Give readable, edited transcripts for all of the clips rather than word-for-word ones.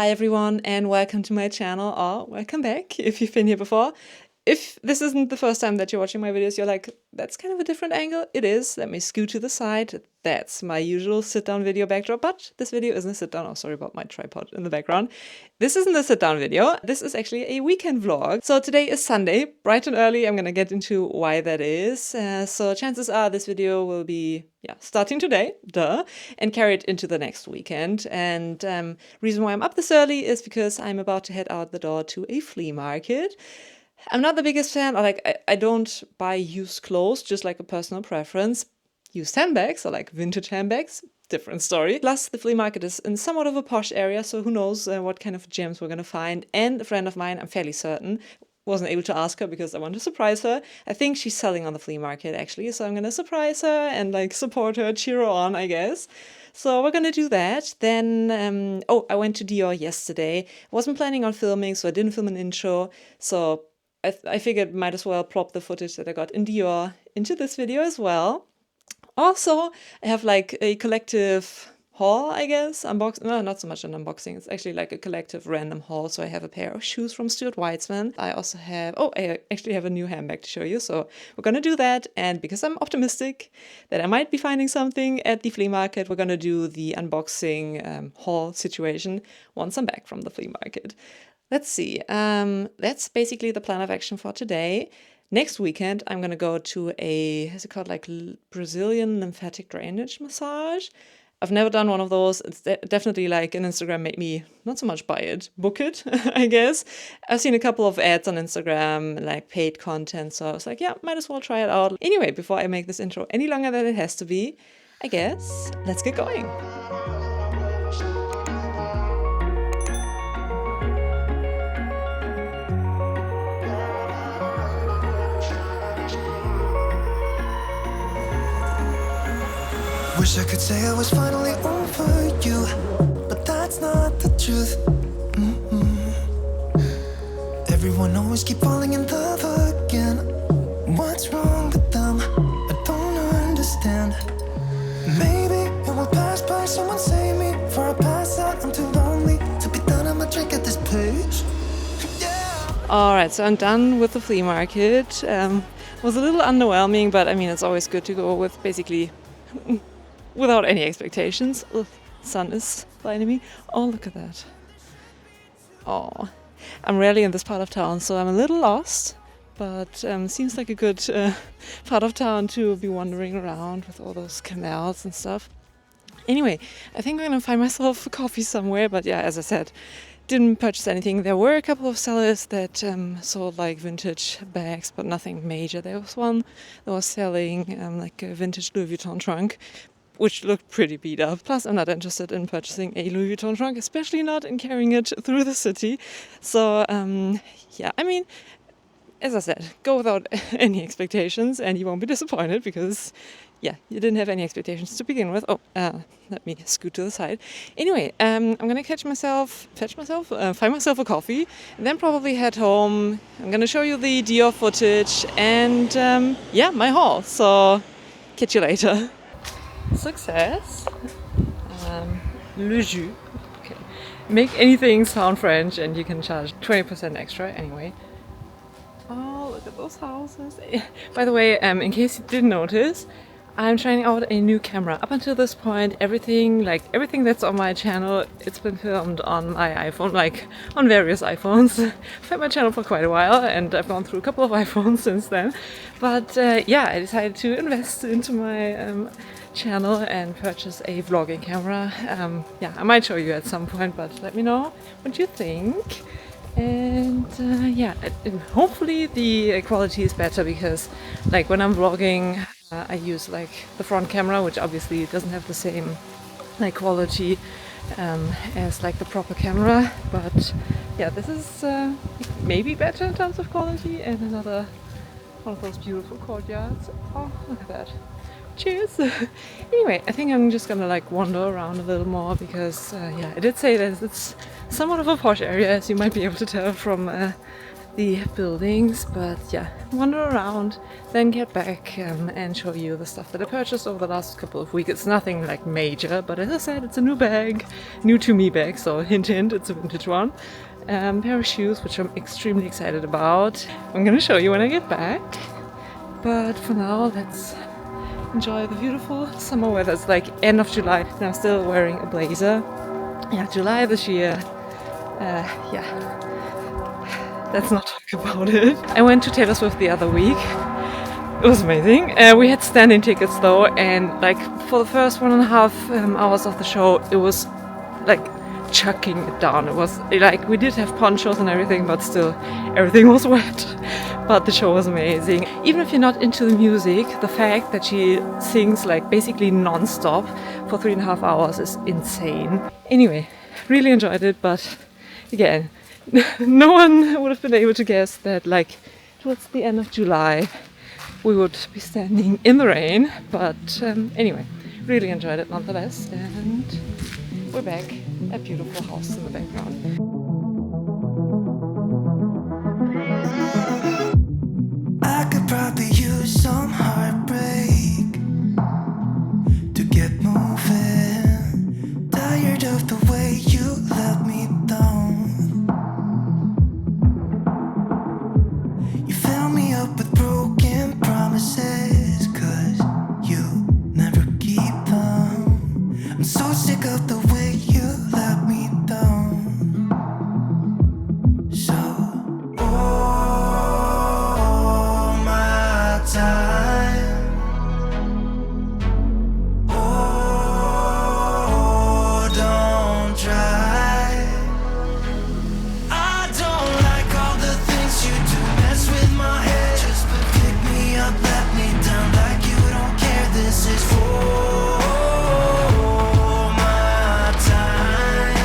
Hi everyone and welcome to my channel, or welcome back if you've been here before. If this isn't the first time that you're watching my videos, you're like, that's kind of a different angle. It is. Let me scoot to the side. That's my usual sit-down video backdrop, but this video isn't a sit-down. Oh, sorry about my tripod in the background. This isn't a sit-down video. This is actually a weekend vlog. So today is Sunday, bright and early. I'm gonna get into why that is. So chances are this video will be, starting today, and carried into the next weekend. And reason why I'm up this early is because I'm about to head out the door to a flea market. I'm not the biggest fan, or I don't buy used clothes, just like a personal preference. Used handbags, or like vintage handbags, different story. Plus, the flea market is in somewhat of a posh area, so who knows what kind of gems we're gonna find. And a friend of mine, I'm fairly certain, wasn't able to ask her because I wanted to surprise her. I think she's selling on the flea market actually, so I'm gonna surprise her and like support her, cheer her on, I guess. So we're gonna do that. Then, I went to Dior yesterday. Wasn't planning on filming, so I didn't film an intro. So I figured might as well plop the footage that I got in Dior into this video as well. Also, I have like a collective haul, I guess. No, not so much an unboxing. It's actually like a collective random haul. So I have a pair of shoes from Stuart Weitzman. I also have, I actually have a new handbag to show you. So we're gonna do that. And because I'm optimistic that I might be finding something at the flea market, we're gonna do the unboxing haul situation once I'm back from the flea market. Let's see. That's basically the plan of action for today. Next weekend, I'm gonna go to is it called like Brazilian lymphatic drainage massage? I've never done one of those. It's definitely like an Instagram made me not so much buy it, book it, I guess. I've seen a couple of ads on Instagram, like paid content, so I was like, yeah, might as well try it out. Anyway, before I make this intro any longer than it has to be, I guess, let's get going. Wish I could say I was finally over you, but that's not the truth. Everyone always keep falling in love again. What's wrong with them? I don't understand. Maybe it will pass by, someone save me. For I pass out, I'm too lonely to be done. I'm a drink at this page. Alright, so I'm done with the flea market. Was a little underwhelming, but I mean, it's always good to go with basically without any expectations. Ugh, sun is blinding me. Oh, look at that. Oh, I'm rarely in this part of town, so I'm a little lost, but seems like a good part of town to be wandering around with all those canals and stuff. Anyway, I think I'm gonna find myself a coffee somewhere, but yeah, as I said, didn't purchase anything. There were a couple of sellers that sold like vintage bags, but nothing major. There was one that was selling like a vintage Louis Vuitton trunk, which looked pretty beat up. Plus, I'm not interested in purchasing a Louis Vuitton trunk, especially not in carrying it through the city. So, yeah, I mean, as I said, go without any expectations and you won't be disappointed because, yeah, you didn't have any expectations to begin with. Let me scoot to the side. Anyway, I'm gonna find myself a coffee, and then probably head home. I'm gonna show you the Dior footage and, my haul. So, catch you later. Success. Le jus. Okay. Make anything sound French and you can charge 20% extra anyway. Oh, look at those houses. By the way, in case you didn't notice, I'm trying out a new camera. Up until this point, everything that's on my channel, it's been filmed on my iPhone, like on various iPhones. I've had my channel for quite a while and I've gone through a couple of iPhones since then. But I decided to invest into my channel and purchase a vlogging camera. I might show you at some point, but let me know what you think. And hopefully the quality is better because like when I'm vlogging, I use like the front camera, which obviously doesn't have the same like quality as like the proper camera. But yeah, this is maybe better in terms of quality. And another one of those beautiful courtyards. Oh, look at that. Cheers! Anyway, I think I'm just gonna like wander around a little more because I did say that it's somewhat of a posh area, as you might be able to tell from the buildings, but yeah, wander around, then get back and show you the stuff that I purchased over the last couple of weeks. It's nothing like major, but as I said, it's a new bag, new to me bag, so hint hint, it's a vintage one. Pair of shoes, which I'm extremely excited about. I'm gonna show you when I get back, but for now, let's enjoy the beautiful summer weather. It's like end of July, and I'm still wearing a blazer. Yeah, July this year. Yeah. Let's not talk about it. I went to Taylor Swift the other week. It was amazing. We had standing tickets though, and like for the first 1.5 hours of the show, it was like chucking it down. It was like we did have ponchos and everything, but still everything was wet. But the show was amazing. Even if you're not into the music, the fact that she sings like basically non-stop for 3.5 hours is insane. Anyway, really enjoyed it, but again, no one would have been able to guess that like towards the end of July we would be standing in the rain, but anyway, really enjoyed it nonetheless, and we're back. A beautiful house in the background. I could probably use some heartbreak to get moving. Tired of the way you let me down. You fill me up with broken promises, 'cause you never keep them. I'm so sick of the way you let me down. So, all my time, oh, don't try. I don't like all the things you do, mess with my head. Just pick me up, let me down like you don't care. This is for my time.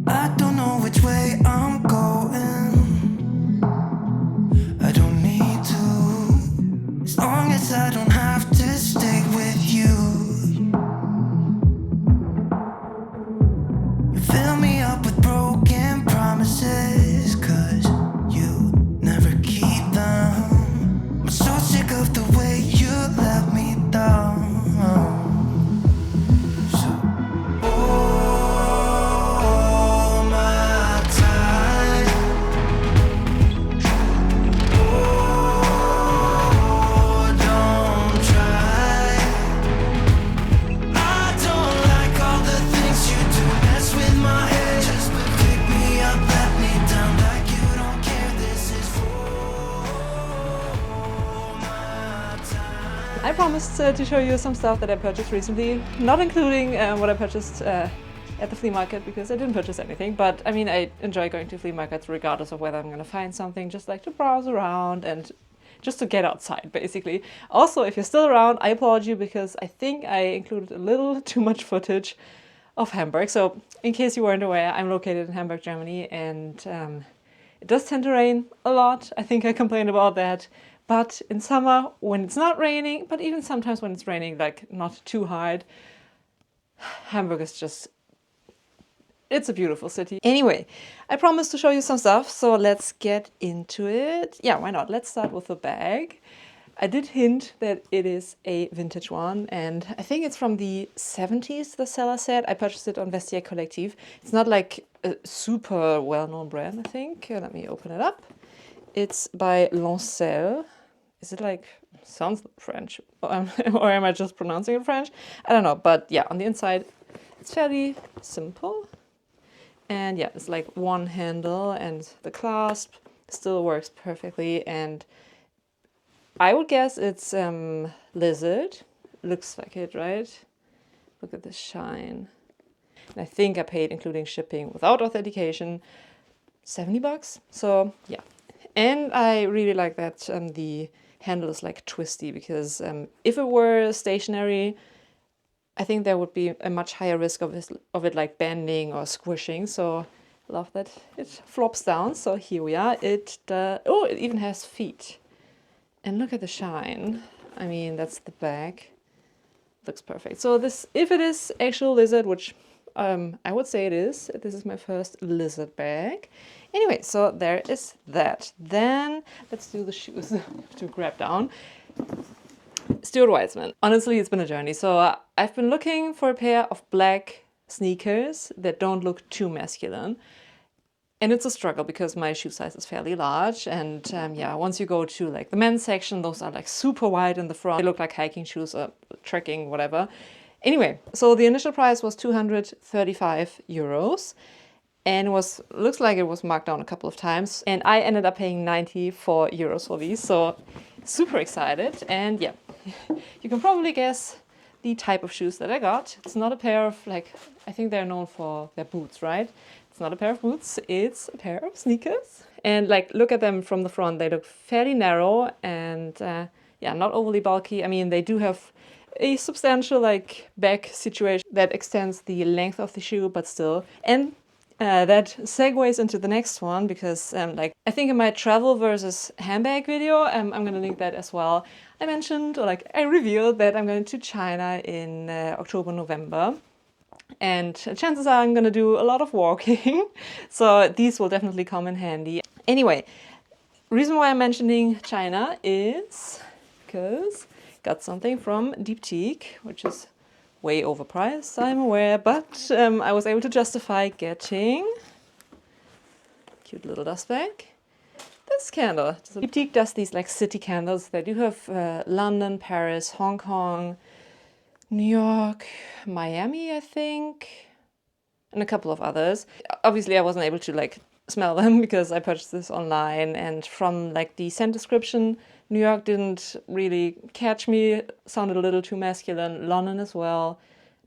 I don't know which way I'm going. I don't need to, as long as I don't have to stay with you. You fill me up with broken promises, 'cause you never keep them. I'm so sick of the way you let me down. So, all my time, oh, don't try. I don't like all the things you do, mess with my head. Just pick me up, let me down like you don't care. This is for my time. I promised to show you some stuff that I purchased recently, not including what I purchased at the flea market, because I didn't purchase anything, but I mean I enjoy going to flea markets regardless of whether I'm gonna find something, just like to browse around and just to get outside basically. Also, if you're still around, I applaud you because I think I included a little too much footage of Hamburg. So in case you weren't aware, I'm located in Hamburg, Germany, and it does tend to rain a lot. I think I complained about that. But in summer, when it's not raining, but even sometimes when it's raining, like not too hard, Hamburg is just, it's a beautiful city. Anyway, I promised to show you some stuff, so let's get into it. Yeah, why not? Let's start with the bag. I did hint that it is a vintage one, and I think it's from the 70s, the seller said. I purchased it on Vestiaire Collective. It's not like a super well-known brand, I think. Let me open it up. It's by Lancel. Is it like, sounds French, or am I just pronouncing it French? I don't know, but yeah, on the inside, it's fairly simple. And yeah, it's like one handle, and the clasp still works perfectly. And I would guess it's lizard. Looks like it, right? Look at the shine. And I think I paid, including shipping without authentication, $70. So yeah. And I really like that the handle is like twisty, because if it were stationary, I think there would be a much higher risk of it like bending or squishing. So I love that it flops down. So here we are. It even has feet. And look at the shine. I mean, that's the back. Looks perfect. So this, if it is actual lizard, which I would say it is. This is my first lizard bag. Anyway, so there is that. Then let's do the shoes to grab down. Stuart Weitzman. Honestly, it's been a journey. So I've been looking for a pair of black sneakers that don't look too masculine. And it's a struggle because my shoe size is fairly large. And yeah, once you go to like the men's section, those are like super wide in the front. They look like hiking shoes or trekking, whatever. Anyway, so the initial price was 235 euros. And looks like it was marked down a couple of times. And I ended up paying 94 euros for these. So super excited. And yeah, you can probably guess the type of shoes that I got. It's not a pair of like, I think they're known for their boots, right? It's not a pair of boots, it's a pair of sneakers. And like, look at them from the front. They look fairly narrow and yeah, not overly bulky. I mean, they do have a substantial like back situation that extends the length of the shoe, but still. And that segues into the next one because like I think in my travel versus handbag video, I'm gonna link that as well. I mentioned, or like I revealed that I'm going to China in October, November. And chances are I'm gonna do a lot of walking. So these will definitely come in handy. Anyway, reason why I'm mentioning China is because got something from Deep, which is way overpriced, I'm aware, but I was able to justify getting cute little dust bag. This candle. So Deep does these like city candles. They do have London, Paris, Hong Kong, New York, Miami, I think, and a couple of others. Obviously, I wasn't able to like smell them because I purchased this online, and from like the scent description, New York didn't really catch me, sounded a little too masculine. London as well.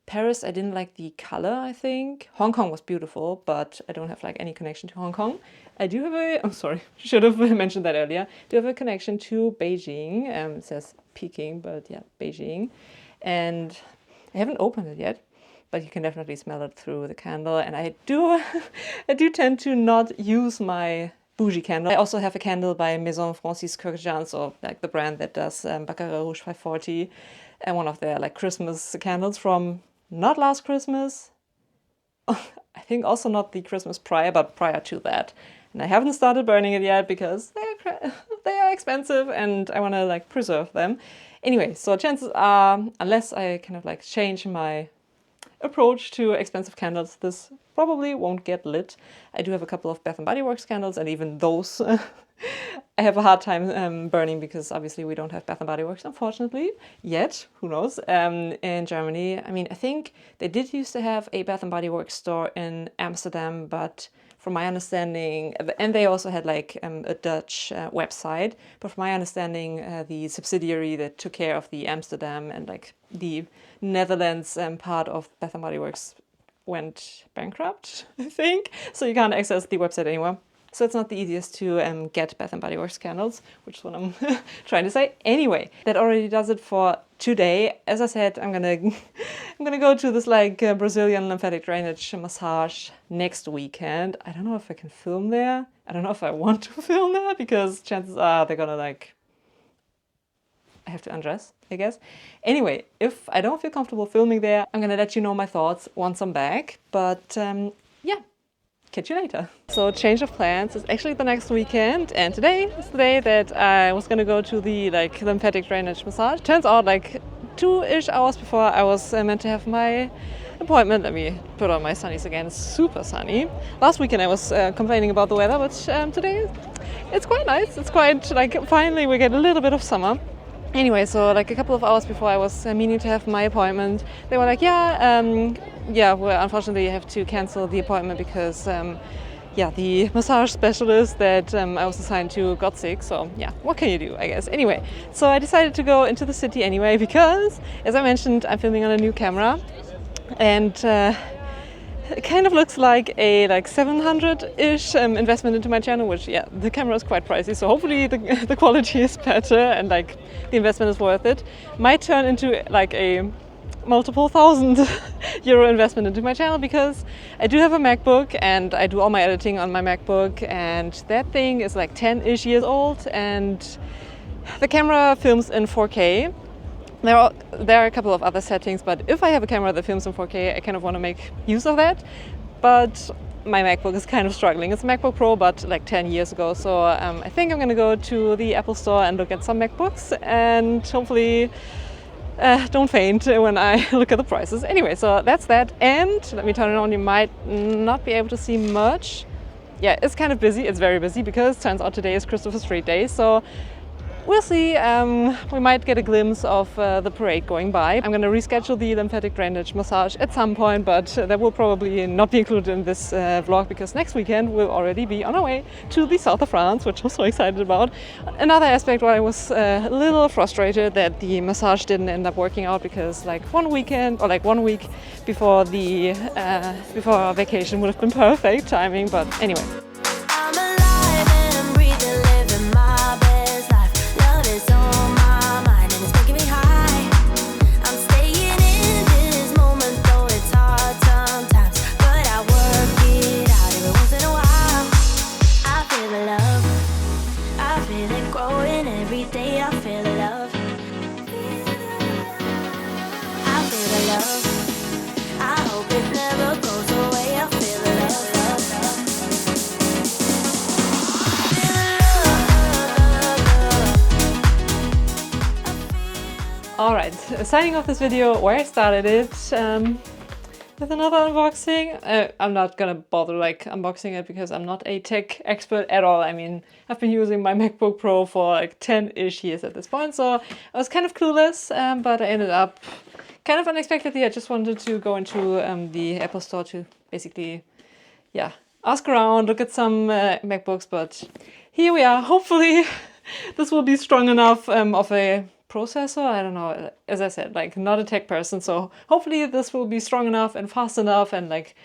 Paris, I didn't like the color, I think. Hong Kong was beautiful, but I don't have like any connection to Hong Kong. I do have I'm sorry, should have mentioned that earlier. I do have a connection to Beijing. It says Peking, but yeah, Beijing. And I haven't opened it yet, but you can definitely smell it through the candle. And I do tend to not use my bougie candle. I also have a candle by Maison Francis Kurkdjian, so like the brand that does Baccarat Rouge 540, and one of their like Christmas candles from not last Christmas. I think also not the Christmas prior, but prior to that. And I haven't started burning it yet because they are expensive and I want to like preserve them. Anyway, so chances are, unless I kind of like change my approach to expensive candles, this probably won't get lit. I do have a couple of Bath & Body Works candles, and even those I have a hard time burning because obviously we don't have Bath & Body Works, unfortunately, yet. Who knows? In Germany, I mean, I think they did used to have a Bath & Body Works store in Amsterdam, but from my understanding, and they also had like a Dutch website, but from my understanding, the subsidiary that took care of the Amsterdam and like the Netherlands part of Bath & Body Works went bankrupt, I think. So you can't access the website anymore. So it's not the easiest to get Bath & Body Works candles, which is what I'm trying to say. Anyway, that already does it for today. As I said, I'm gonna go to this like Brazilian lymphatic drainage massage next weekend. I don't know if I can film there. I don't know if I want to film there because chances are they're gonna like, I have to undress, I guess. Anyway, if I don't feel comfortable filming there, I'm gonna let you know my thoughts once I'm back. But yeah. Catch you later. So change of plans is actually the next weekend, and today is the day that I was gonna go to the like lymphatic drainage massage. Turns out like 2-ish hours before I was meant to have my appointment. Let me put on my sunnies again. It's super sunny. Last weekend I was complaining about the weather, but today it's quite nice. It's quite like finally we get a little bit of summer. Anyway, so like a couple of hours before I was meaning to have my appointment, they were like, yeah, well, unfortunately I have to cancel the appointment because, yeah, the massage specialist that I was assigned to got sick. So yeah, what can you do, I guess. Anyway, so I decided to go into the city anyway because, as I mentioned, I'm filming on a new camera, and it kind of looks like a 700-ish investment into my channel, which, yeah, the camera is quite pricey, so hopefully the quality is better and like the investment is worth it. Might turn into like a multiple thousand euro investment into my channel because I do have a MacBook and I do all my editing on my MacBook, and that thing is like 10-ish years old and the camera films in 4K. There are a couple of other settings, but if I have a camera that films in 4K, I kind of want to make use of that. But my MacBook is kind of struggling. It's a MacBook Pro, but like 10 years ago. So I think I'm going to go to the Apple Store and look at some MacBooks, and hopefully don't faint when I look at the prices. Anyway, so that's that. And let me turn it on. You might not be able to see much. Yeah, it's kind of busy. It's very busy because turns out today is Christopher Street Day. So we'll see. We might get a glimpse of the parade going by. I'm going to reschedule the lymphatic drainage massage at some point, but that will probably not be included in this vlog because next weekend we'll already be on our way to the south of France, which I'm so excited about. Another aspect where I was a little frustrated that the massage didn't end up working out because like 1 weekend or like 1 week before the before our vacation would have been perfect timing. But anyway. Alright, signing off this video where I started it with another unboxing. I'm not gonna bother like unboxing it because I'm not a tech expert at all. I mean, I've been using my MacBook Pro for like 10-ish years at this point, so I was kind of clueless, but I ended up kind of unexpectedly. I just wanted to go into the Apple Store to basically, yeah, ask around, look at some MacBooks, but here we are. Hopefully this will be strong enough of a processor. I don't know, as I said, like not a tech person, so hopefully this will be strong enough and fast enough and like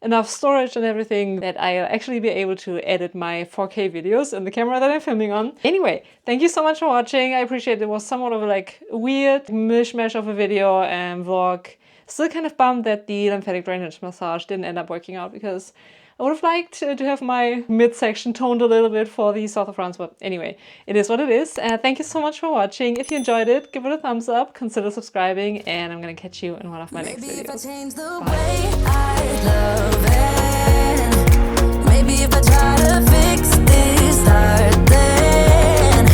enough storage and everything that I'll actually be able to edit my 4K videos in the camera that I'm filming on. Anyway, thank you so much for watching. I appreciate it. Was somewhat of a like weird mishmash of a video and vlog. Still kind of bummed that the lymphatic drainage massage didn't end up working out because I would have liked to have my midsection toned a little bit for the south of France, but anyway, it is what it is. Thank you so much for watching. If you enjoyed it, give it a thumbs up, consider subscribing, and I'm gonna catch you in one of my next videos. Maybe if I change the way I love it, maybe if I try to fix this start then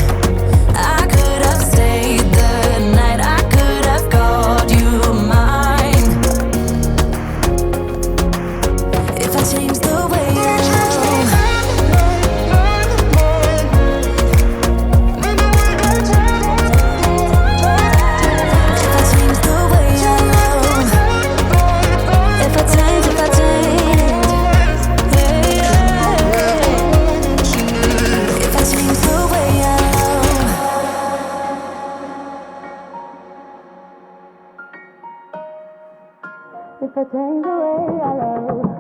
I could have stayed the night, I could have called you mine. If I change the if I change the way I love.